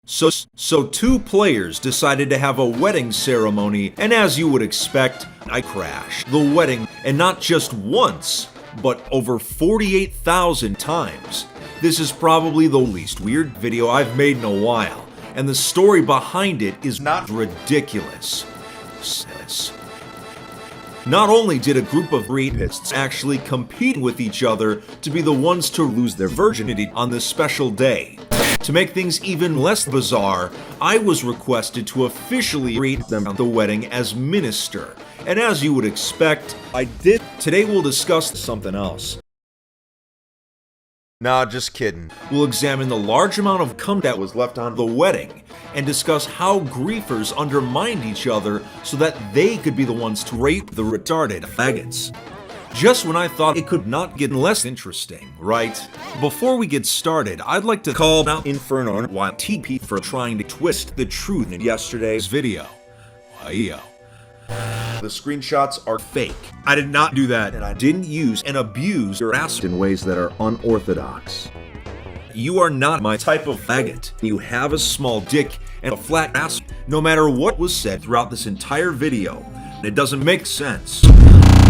So two players decided to have a wedding ceremony, and as you would expect, I crashed the wedding, and not just once, but over 48,000 times. This is probably the least weird video I've made in a while, and the story behind it is not ridiculous. Not only did a group of rapists actually compete with each other to be the ones to lose their virginity on this special day. To make things even less bizarre, I was requested to officially greet them at the wedding as minister. And as you would expect, I did. Today we'll discuss something else. Nah, just kidding. We'll examine the large amount of cum that was left on the wedding and discuss how griefers undermined each other so that they could be the ones to rape the retarded faggots. Just when I thought it could not get less interesting, right? Before we get started, I'd like to call out Inferno and YTP for trying to twist the truth in yesterday's video. The screenshots are fake. I did not do that, and I didn't use and abuse your ass in ways that are unorthodox. You are not my type of faggot. You have a small dick and a flat ass. No matter what was said throughout this entire video, it doesn't make sense.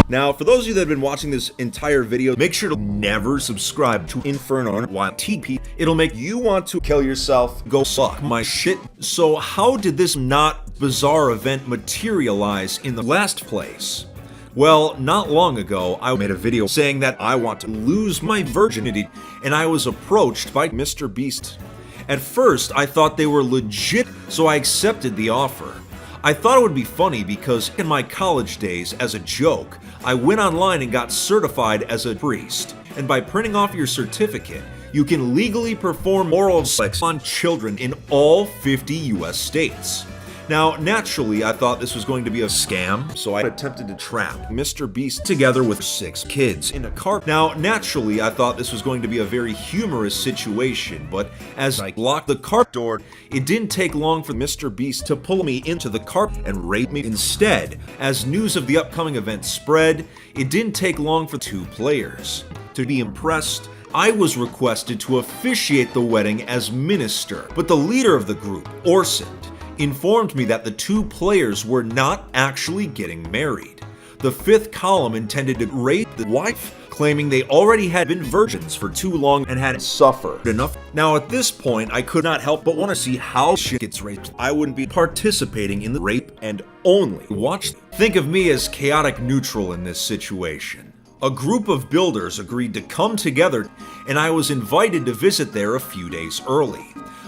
Now, for those of you that have been watching this entire video, make sure to never subscribe to Inferno and YTP. It'll make you want to kill yourself. Go suck my shit. So how did this not bizarre event materialize in the last place? Well, not long ago, I made a video saying that I want to lose my virginity, and I was approached by Mr. Beast. At first, I thought they were legit, so I accepted the offer. I thought it would be funny because in my college days, as a joke, I went online and got certified as a priest. And by printing off your certificate, you can legally perform oral sex on children in all 50 US states. Now, naturally, I thought this was going to be a scam, so I attempted to trap Mr. Beast together with 6 kids in a car. Now, naturally, I thought this was going to be a very humorous situation, but as I locked the car door, it didn't take long for Mr. Beast to pull me into the car and rape me instead. As news of the upcoming event spread, it didn't take long for 2 players to be impressed. I was requested to officiate the wedding as minister, but the leader of the group, Orson, informed me that the 2 players were not actually getting married. The 5th column intended to rape the wife, claiming they already had been virgins for too long and had suffered enough. Now at this point, I could not help but want to see how shit gets raped. I wouldn't be participating in the rape and only watch. Think of me as chaotic neutral in this situation. A group of builders agreed to come together, and I was invited to visit there a few days early.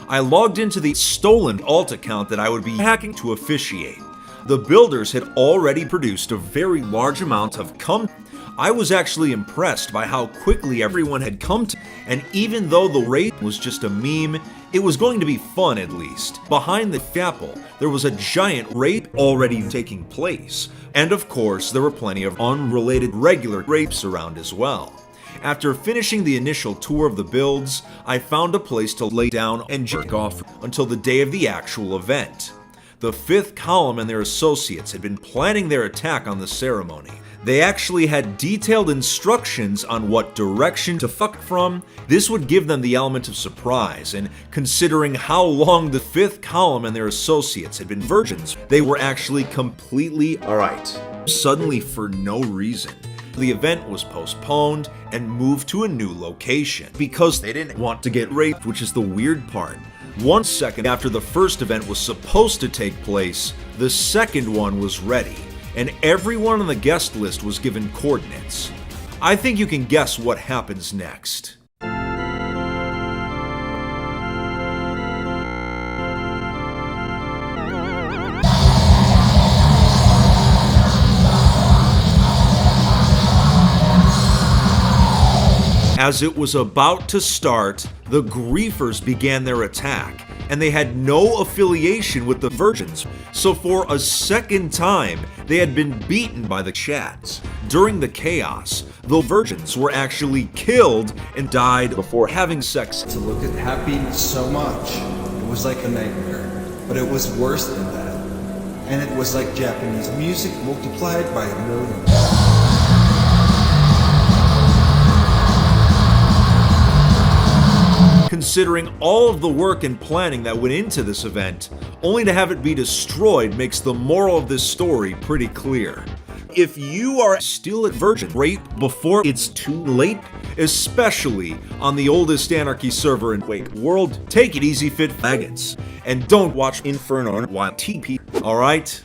I logged into the stolen alt account that I would be hacking to officiate. The builders had already produced a very large amount of cum. I was actually impressed by how quickly everyone had come to, and even though the rape was just a meme, it was going to be fun at least. Behind the chapel, there was a giant rape already taking place. And of course, there were plenty of unrelated regular rapes around as well. After finishing the initial tour of the builds, I found a place to lay down and jerk off until the day of the actual event. The 5th column and their associates had been planning their attack on the ceremony. They actually had detailed instructions on what direction to fuck from. This would give them the element of surprise, and considering how long the 5th column and their associates had been virgins, they were actually completely alright. Suddenly, for no reason, the event was postponed and moved to a new location because they didn't want to get raped, which is the weird part. 1 second after the first event was supposed to take place, the second one was ready, and everyone on the guest list was given coordinates. I think you can guess what happens next. As it was about to start, the griefers began their attack, and they had no affiliation with the virgins, so for a second time, they had been beaten by the chats. During the chaos, the virgins were actually killed and died before having sex. To look at happy so much, it was like a nightmare, but it was worse than that. And it was like Japanese music multiplied by 1,000,000. Considering all of the work and planning that went into this event, only to have it be destroyed makes the moral of this story pretty clear. If you are still at Virgin, rate before it's too late, especially on the oldest anarchy server in QuakeWorld. Take it easy, fit faggots, and don't watch Inferno on YTP, alright?